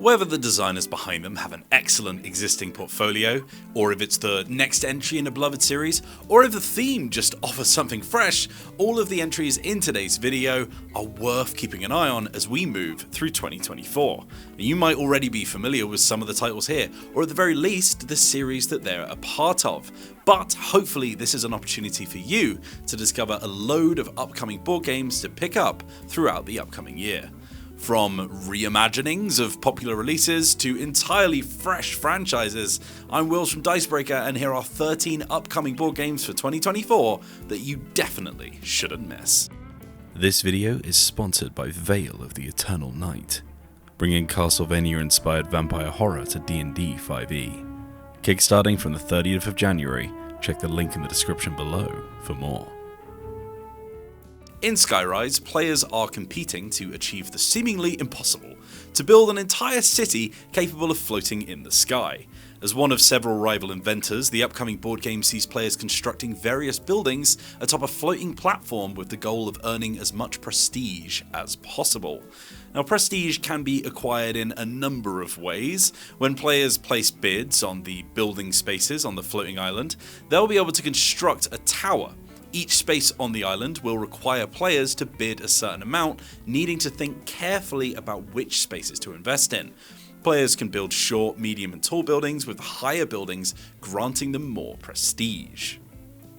Whether the designers behind them have an excellent existing portfolio, or if it's the next entry in a beloved series, or if the theme just offers something fresh, all of the entries in today's video are worth keeping an eye on as we move through 2024. You might already be familiar with some of the titles here, or at the very least, the series that they're a part of. But hopefully this is an opportunity for you to discover a load of upcoming board games to pick up throughout the upcoming year. From reimaginings of popular releases to entirely fresh franchises, I'm Wills from Dicebreaker, and here are 13 upcoming board games for 2024 that you definitely shouldn't miss. This video is sponsored by Veil of the Eternal Night, bringing Castlevania-inspired vampire horror to D&D 5e. Kickstarting from the 30th of January, check the link in the description below for more. In Skyrise, players are competing to achieve the seemingly impossible, to build an entire city capable of floating in the sky. As one of several rival inventors, the upcoming board game sees players constructing various buildings atop a floating platform with the goal of earning as much prestige as possible. Now, prestige can be acquired in a number of ways. When players place bids on the building spaces on the floating island, they'll be able to construct a tower. Each space on the island will require players to bid a certain amount, needing to think carefully about which spaces to invest in. Players can build short, medium and tall buildings, with higher buildings granting them more prestige.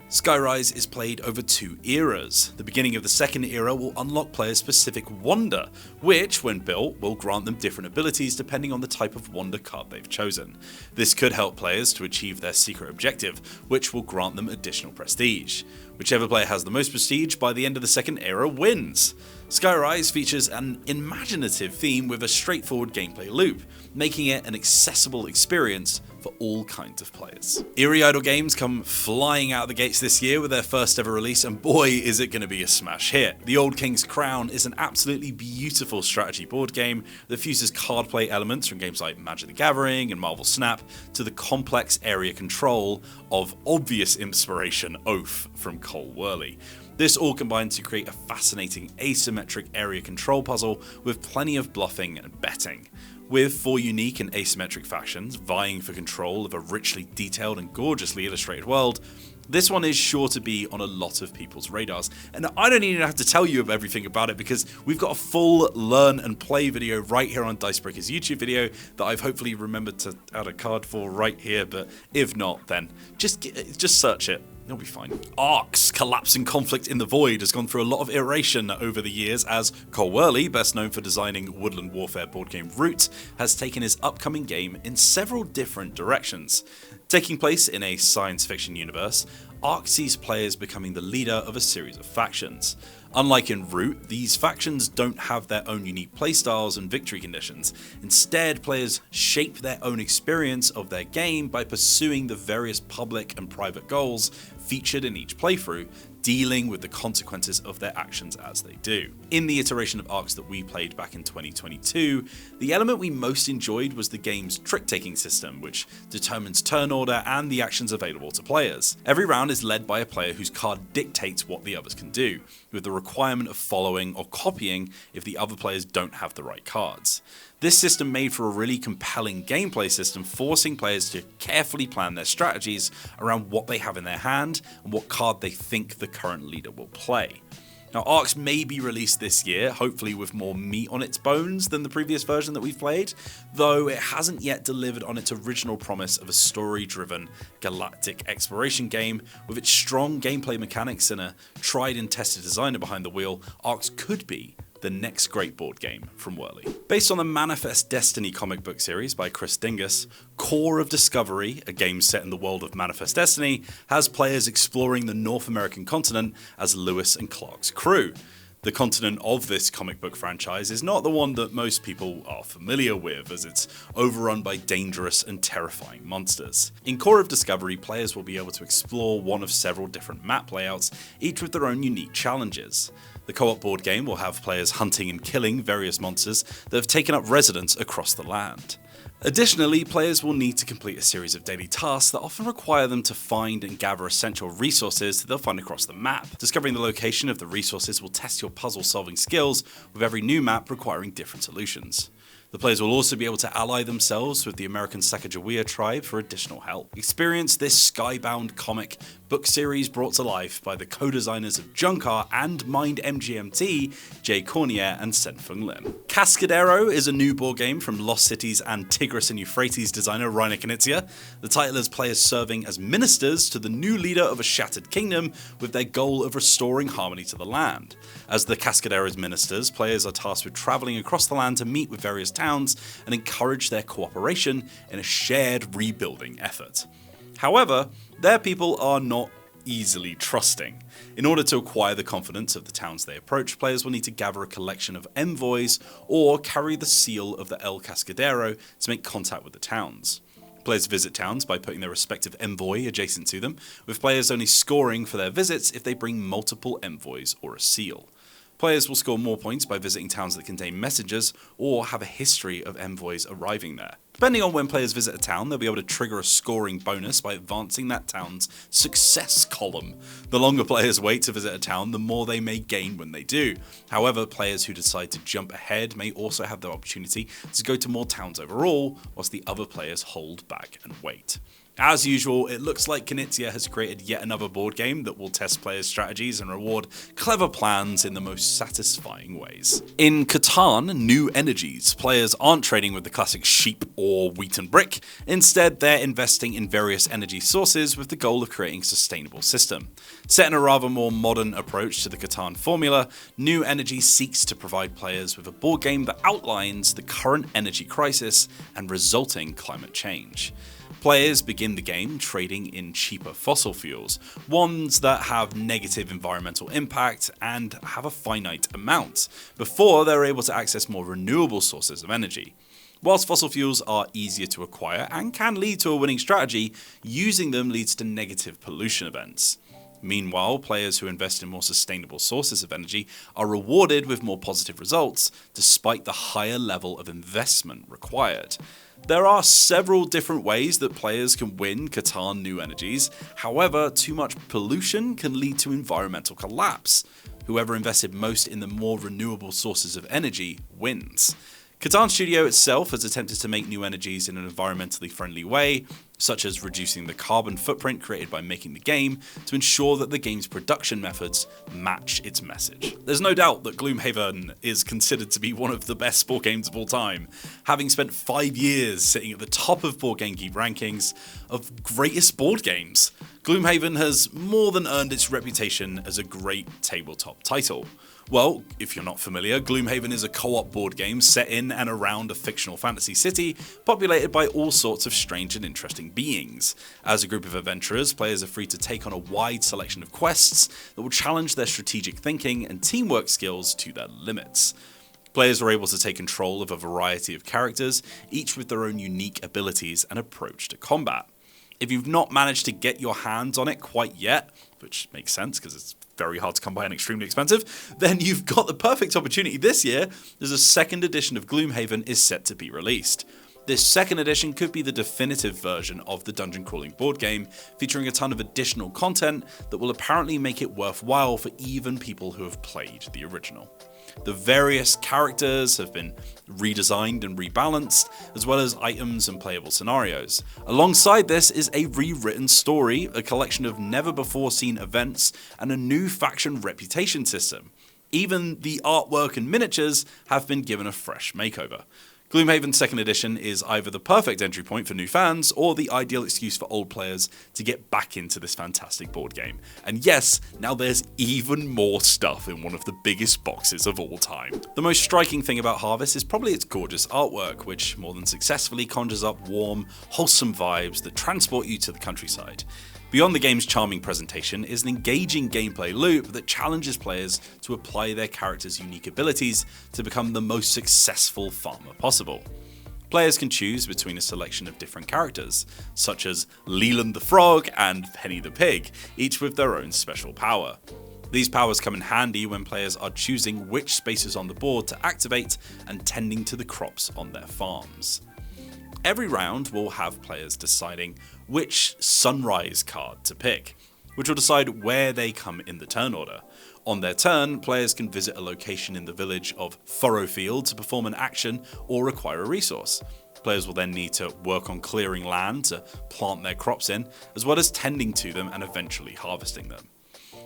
Skyrise is played over two eras. The beginning of the second era will unlock players' specific wonder, which, when built, will grant them different abilities depending on the type of wonder card they've chosen. This could help players to achieve their secret objective, which will grant them additional prestige. Whichever player has the most prestige by the end of the second era wins. Skyrise features an imaginative theme with a straightforward gameplay loop, making it an accessible experience for all kinds of players. Eerie Idle Games come flying out the gates this year with their first ever release, and boy is it going to be a smash hit. The Old King's Crown is an absolutely beautiful strategy board game that fuses card play elements from games like Magic the Gathering and Marvel Snap to the complex area control of obvious inspiration Oath from Cole Wehrle. This all combines to create a fascinating asymmetric area control puzzle with plenty of bluffing and betting. With 4 unique and asymmetric factions vying for control of a richly detailed and gorgeously illustrated world, this one is sure to be on a lot of people's radars. And I don't even have to tell you everything about it because we've got a full learn and play video right here on Dicebreaker's YouTube video that I've hopefully remembered to add a card for right here, but if not, then just search it. It'll be fine. Ark's collapsing conflict in the void has gone through a lot of iteration over the years, as Cole Wehrle, best known for designing Woodland Warfare board game Root, has taken his upcoming game in several different directions. Taking place in a science fiction universe, Ark sees players becoming the leader of a series of factions. Unlike in Root, these factions don't have their own unique playstyles and victory conditions. Instead, players shape their own experience of their game by pursuing the various public and private goals featured in each playthrough, dealing with the consequences of their actions as they do. In the iteration of Arks that we played back in 2022, the element we most enjoyed was the game's trick-taking system, which determines turn order and the actions available to players. Every round is led by a player whose card dictates what the others can do, with the requirement of following or copying if the other players don't have the right cards. This system made for a really compelling gameplay system, forcing players to carefully plan their strategies around what they have in their hand and what card they think the current leader will play. Now, Arks may be released this year, hopefully with more meat on its bones than the previous version that we've played, though it hasn't yet delivered on its original promise of a story-driven galactic exploration game. With its strong gameplay mechanics and a tried and tested designer behind the wheel, Arks could be the next great board game from Wehrle. Based on the Manifest Destiny comic book series by Chris Dingus, Core of Discovery, a game set in the world of Manifest Destiny, has players exploring the North American continent as Lewis and Clark's crew. The continent of this comic book franchise is not the one that most people are familiar with, as it's overrun by dangerous and terrifying monsters. In Core of Discovery, players will be able to explore one of several different map layouts, each with their own unique challenges. The co-op board game will have players hunting and killing various monsters that have taken up residence across the land. Additionally, players will need to complete a series of daily tasks that often require them to find and gather essential resources that they'll find across the map. Discovering the location of the resources will test your puzzle-solving skills, with every new map requiring different solutions. The players will also be able to ally themselves with the American Sacagawea tribe for additional help. Experience this skybound comic book series brought to life by the co-designers of Junkar and Mind MGMT, Jay Cornier and Senfeng Lim. Cascadero is a new board game from Lost Cities and Tigris and Euphrates designer Rainer Knizia. The title has players serving as ministers to the new leader of a shattered kingdom with their goal of restoring harmony to the land. As the Cascadero's ministers, players are tasked with travelling across the land to meet with various towns and encourage their cooperation in a shared rebuilding effort. However, their people are not easily trusting. In order to acquire the confidence of the towns they approach, players will need to gather a collection of envoys or carry the seal of the El Cascadero to make contact with the towns. Players visit towns by putting their respective envoy adjacent to them, with players only scoring for their visits if they bring multiple envoys or a seal. Players will score more points by visiting towns that contain messengers or have a history of envoys arriving there. Depending on when players visit a town, they'll be able to trigger a scoring bonus by advancing that town's success column. The longer players wait to visit a town, the more they may gain when they do. However, players who decide to jump ahead may also have the opportunity to go to more towns overall, whilst the other players hold back and wait. As usual, it looks like Knizia has created yet another board game that will test players' strategies and reward clever plans in the most satisfying ways. In Catan, New Energies, players aren't trading with the classic sheep or wheat and brick. Instead, they're investing in various energy sources with the goal of creating a sustainable system. Set in a rather more modern approach to the Catan formula, New Energies seeks to provide players with a board game that outlines the current energy crisis and resulting climate change. Players begin the game trading in cheaper fossil fuels, ones that have negative environmental impact and have a finite amount, before they're able to access more renewable sources of energy. Whilst fossil fuels are easier to acquire and can lead to a winning strategy, using them leads to negative pollution events. Meanwhile, players who invest in more sustainable sources of energy are rewarded with more positive results, despite the higher level of investment required. There are several different ways that players can win Catan New Energies, however, too much pollution can lead to environmental collapse. Whoever invested most in the more renewable sources of energy wins. Catan Studio itself has attempted to make New Energies in an environmentally friendly way, such as reducing the carbon footprint created by making the game to ensure that the game's production methods match its message. There's no doubt that Gloomhaven is considered to be one of the best board games of all time, having spent 5 years sitting at the top of Board Game Geek rankings of greatest board games. Gloomhaven has more than earned its reputation as a great tabletop title. Well, if you're not familiar, Gloomhaven is a co-op board game set in and around a fictional fantasy city populated by all sorts of strange and interesting beings. As a group of adventurers, players are free to take on a wide selection of quests that will challenge their strategic thinking and teamwork skills to their limits. Players are able to take control of a variety of characters, each with their own unique abilities and approach to combat. If you've not managed to get your hands on it quite yet, which makes sense because it's very hard to come by and extremely expensive, then you've got the perfect opportunity this year as a second edition of Gloomhaven is set to be released. This second edition could be the definitive version of the dungeon crawling board game, featuring a ton of additional content that will apparently make it worthwhile for even people who have played the original. The various characters have been redesigned and rebalanced, as well as items and playable scenarios. Alongside this is a rewritten story, a collection of never before seen events, and a new faction reputation system. Even the artwork and miniatures have been given a fresh makeover. Gloomhaven 2nd Edition is either the perfect entry point for new fans or the ideal excuse for old players to get back into this fantastic board game. And yes, now there's even more stuff in one of the biggest boxes of all time. The most striking thing about Harvest is probably its gorgeous artwork, which more than successfully conjures up warm, wholesome vibes that transport you to the countryside. Beyond the game's charming presentation is an engaging gameplay loop that challenges players to apply their characters' unique abilities to become the most successful farmer possible. Players can choose between a selection of different characters, such as Leland the Frog and Penny the Pig, each with their own special power. These powers come in handy when players are choosing which spaces on the board to activate and tending to the crops on their farms. Every round will have players deciding which Sunrise card to pick, which will decide where they come in the turn order. On their turn, players can visit a location in the village of Furrowfield to perform an action or acquire a resource. Players will then need to work on clearing land to plant their crops in, as well as tending to them and eventually harvesting them.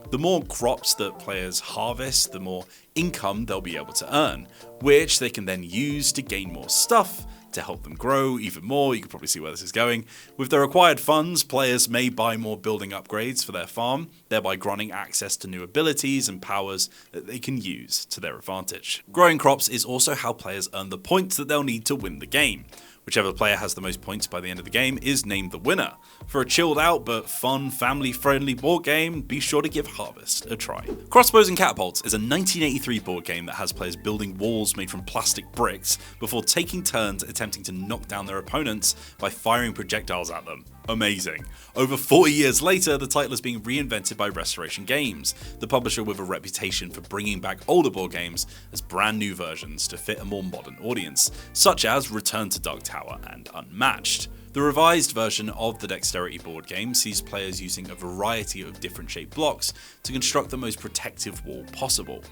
The more crops that players harvest, the more income they'll be able to earn, which they can then use to gain more stuff to help them grow even more. You can probably see where this is going. With the required funds, players may buy more building upgrades for their farm, thereby granting access to new abilities and powers that they can use to their advantage. Growing crops is also how players earn the points that they'll need to win the game. Whichever player has the most points by the end of the game is named the winner. For a chilled out but fun, family-friendly board game, be sure to give Harvest a try. Crossbows and Catapults is a 1983 board game that has players building walls made from plastic bricks before taking turns attempting to knock down their opponents by firing projectiles at them. Amazing. Over 40 years later, the title is being reinvented by Restoration Games, the publisher with a reputation for bringing back older board games as brand new versions to fit a more modern audience, such as Return to Dark Tower and Unmatched. The revised version of the Dexterity board game sees players using a variety of different shaped blocks to construct the most protective wall possible.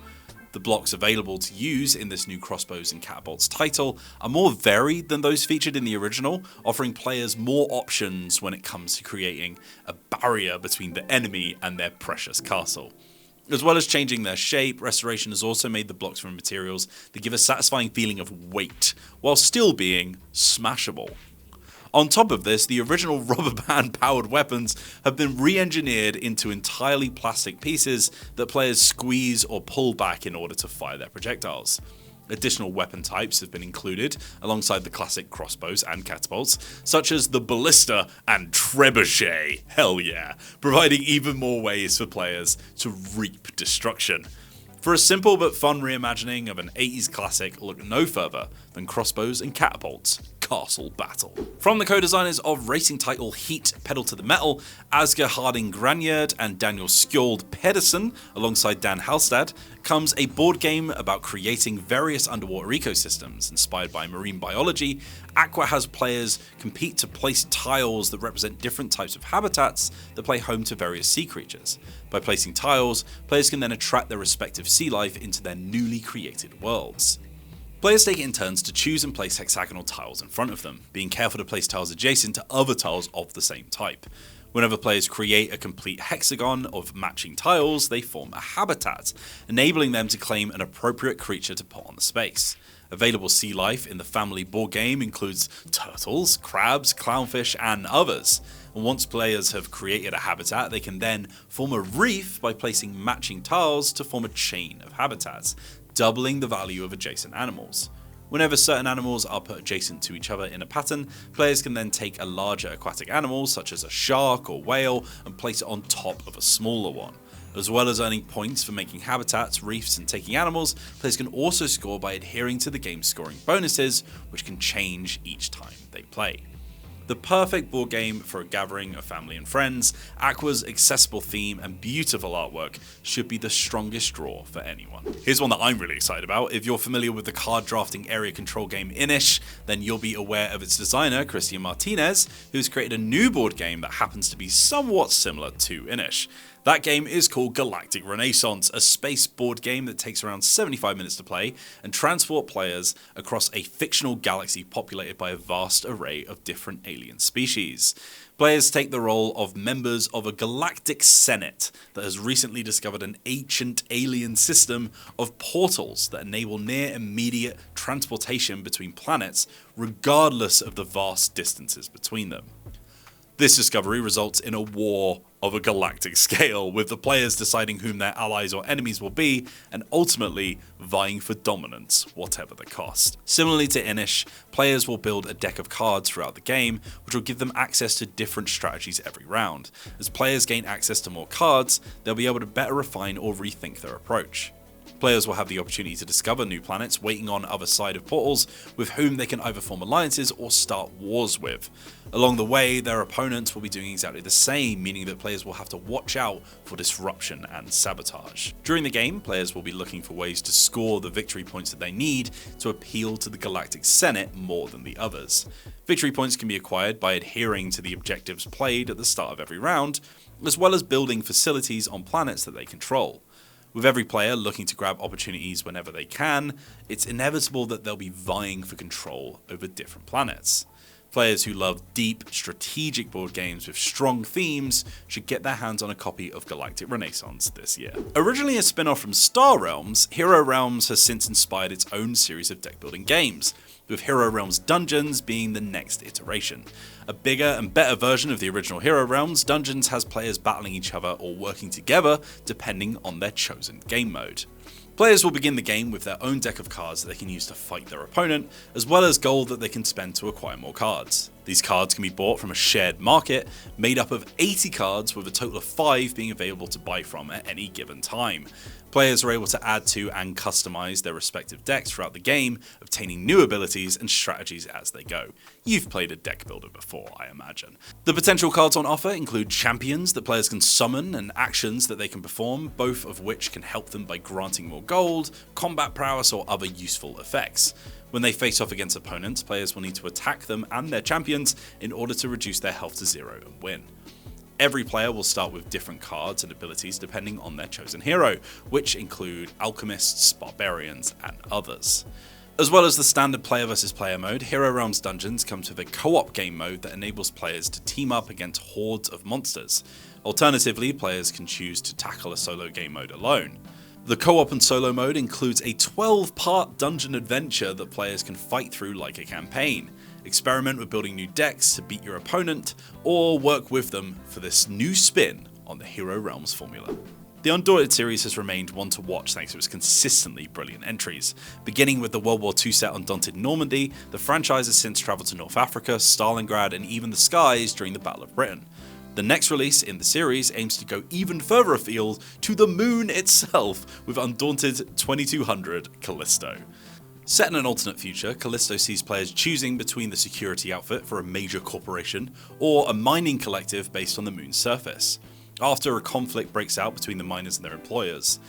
The blocks available to use in this new Crossbows and Catapults title are more varied than those featured in the original, offering players more options when it comes to creating a barrier between the enemy and their precious castle. As well as changing their shape, Restoration has also made the blocks from materials that give a satisfying feeling of weight, while still being smashable. On top of this, the original rubber band powered weapons have been re-engineered into entirely plastic pieces that players squeeze or pull back in order to fire their projectiles. Additional weapon types have been included alongside the classic crossbows and catapults, such as the ballista and trebuchet, hell yeah, providing even more ways for players to reap destruction. For a simple but fun reimagining of an 80s classic, look no further than Crossbows and Catapults Castle Battle. From the co-designers of racing title Heat Pedal to the Metal, Asger Harding Granyard and Daniel Skjold Pedersen, alongside Dan Halstad, comes a board game about creating various underwater ecosystems. Inspired by marine biology, Aqua has players compete to place tiles that represent different types of habitats that play home to various sea creatures. By placing tiles, players can then attract their respective sea life into their newly created worlds. Players take it in turns to choose and place hexagonal tiles in front of them, being careful to place tiles adjacent to other tiles of the same type. Whenever players create a complete hexagon of matching tiles, they form a habitat, enabling them to claim an appropriate creature to put on the space. Available sea life in the family board game includes turtles, crabs, clownfish, and others. And once players have created a habitat, they can then form a reef by placing matching tiles to form a chain of habitats, doubling the value of adjacent animals. Whenever certain animals are put adjacent to each other in a pattern, players can then take a larger aquatic animal, such as a shark or whale, and place it on top of a smaller one. As well as earning points for making habitats, reefs, and taking animals, players can also score by adhering to the game's scoring bonuses, which can change each time they play. The perfect board game for a gathering of family and friends, Aqua's accessible theme and beautiful artwork should be the strongest draw for anyone. Here's one that I'm really excited about. If you're familiar with the card drafting area control game Inish, then you'll be aware of its designer, Cristian Martinez, who's created a new board game that happens to be somewhat similar to Inish. That game is called Galactic Rennaisance, a space board game that takes around 75 minutes to play and transport players across a fictional galaxy populated by a vast array of different alien species. Players take the role of members of a galactic senate that has recently discovered an ancient alien system of portals that enable near immediate transportation between planets, regardless of the vast distances between them. This discovery results in a war of a galactic scale, with the players deciding whom their allies or enemies will be, and ultimately vying for dominance, whatever the cost. Similarly to Inish, players will build a deck of cards throughout the game, which will give them access to different strategies every round. As players gain access to more cards, they'll be able to better refine or rethink their approach. Players will have the opportunity to discover new planets waiting on other side of portals with whom they can either form alliances or start wars with. Along the way, their opponents will be doing exactly the same, meaning that players will have to watch out for disruption and sabotage. During the game, players will be looking for ways to score the victory points that they need to appeal to the Galactic Senate more than the others. Victory points can be acquired by adhering to the objectives played at the start of every round, as well as building facilities on planets that they control. With every player looking to grab opportunities whenever they can, it's inevitable that they'll be vying for control over different planets. Players who love deep, strategic board games with strong themes should get their hands on a copy of Galactic Rennaisance this year. Originally a spin-off from Star Realms, Hero Realms has since inspired its own series of deck-building games, with Hero Realms Dungeons being the next iteration. A bigger and better version of the original Hero Realms, Dungeons has players battling each other or working together depending on their chosen game mode. Players will begin the game with their own deck of cards that they can use to fight their opponent, as well as gold that they can spend to acquire more cards. These cards can be bought from a shared market, made up of 80 cards with a total of 5 being available to buy from at any given time. Players are able to add to and customize their respective decks throughout the game, obtaining new abilities and strategies as they go. You've played a deck builder before, I imagine. The potential cards on offer include champions that players can summon and actions that they can perform, both of which can help them by granting more gold, combat prowess, or other useful effects. When they face off against opponents, players will need to attack them and their champions in order to reduce their health to 0 and win. Every player will start with different cards and abilities depending on their chosen hero, which include alchemists, barbarians, and others. As well as the standard player versus player mode, Hero Realms Dungeons comes with a co-op game mode that enables players to team up against hordes of monsters. Alternatively, players can choose to tackle a solo game mode alone. The co-op and solo mode includes a 12-part dungeon adventure that players can fight through like a campaign, experiment with building new decks to beat your opponent, or work with them for this new spin on the Hero Realms formula. The Undaunted series has remained one to watch thanks to its consistently brilliant entries. Beginning with the World War II set Undaunted Normandy, the franchise has since travelled to North Africa, Stalingrad, and even the skies during the Battle of Britain. The next release in the series aims to go even further afield to the moon itself with Undaunted 2200 Callisto. Set in an alternate future, Callisto sees players choosing between the security outfit for a major corporation or a mining collective based on the moon's surface, after a conflict breaks out between the miners and their employers.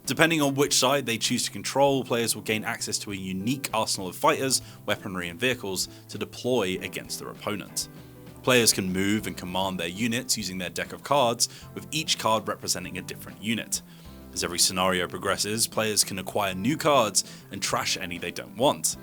Depending on which side they choose to control, players will gain access to a unique arsenal of fighters, weaponry, and vehicles to deploy against their opponent. Players can move and command their units using their deck of cards, with each card representing a different unit. As every scenario progresses, players can acquire new cards and trash any they don't want.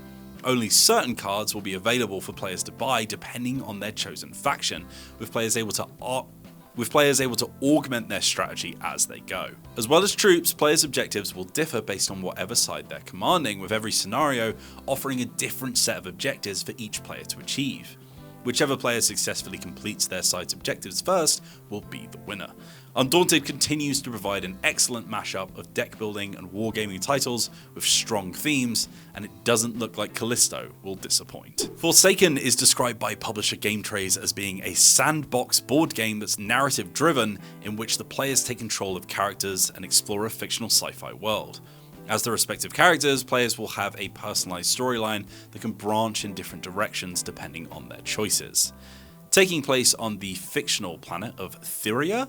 Only certain cards will be available for players to buy depending on their chosen faction, with players able to augment their strategy as they go. As well as troops, players' objectives will differ based on whatever side they're commanding, with every scenario offering a different set of objectives for each player to achieve. Whichever player successfully completes their side's objectives first will be the winner. Undaunted continues to provide an excellent mashup of deck building and wargaming titles with strong themes, and it doesn't look like Callisto will disappoint. Forsaken is described by publisher Game Trays as being a sandbox board game that's narrative driven, in which the players take control of characters and explore a fictional sci-fi world. As the respective characters, players will have a personalized storyline that can branch in different directions depending on their choices. Taking place on the fictional planet of Tyria?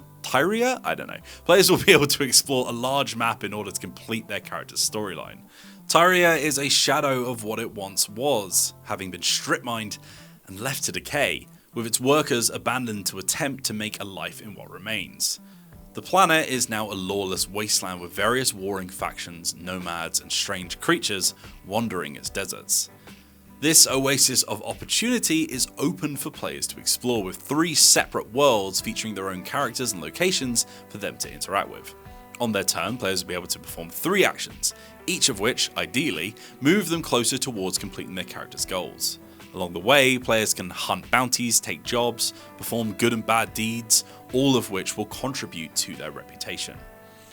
I don't know. Players will be able to explore a large map in order to complete their character's storyline. Tyria is a shadow of what it once was, having been strip-mined and left to decay, with its workers abandoned to attempt to make a life in what remains. The planet is now a lawless wasteland with various warring factions, nomads, and strange creatures wandering its deserts. This oasis of opportunity is open for players to explore, with 3 separate worlds featuring their own characters and locations for them to interact with. On their turn, players will be able to perform 3 actions, each of which, ideally, move them closer towards completing their character's goals. Along the way, players can hunt bounties, take jobs, perform good and bad deeds, all of which will contribute to their reputation.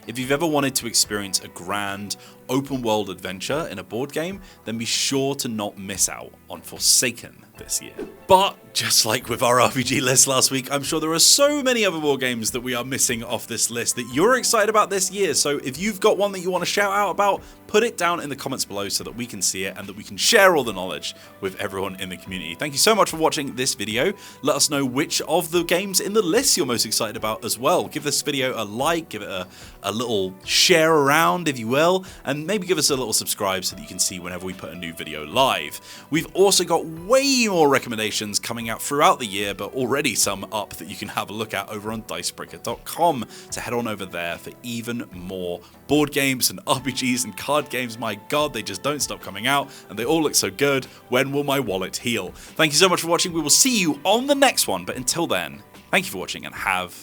If you've ever wanted to experience a grand, open-world adventure in a board game, then be sure to not miss out on Forsaken this year. But just like with our RPG list last week, I'm sure there are so many other board games that we are missing off this list that you're excited about this year. So if you've got one that you want to shout out about, put it down in the comments below so that we can see it and that we can share all the knowledge with everyone in the community. Thank you so much for watching this video. Let us know which of the games in the list you're most excited about as well. Give this video a like, give it a little share around if you will, and and maybe give us a little subscribe so that you can see whenever we put a new video live. We've also got way more recommendations coming out throughout the year, but already some up that you can have a look at over on Dicebreaker.com, so head on over there for even more board games and RPGs and card games. My god, they just don't stop coming out, and they all look so good. When will my wallet heal? Thank you so much for watching. We will see you on the next one, but until then, thank you for watching and have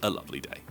a lovely day.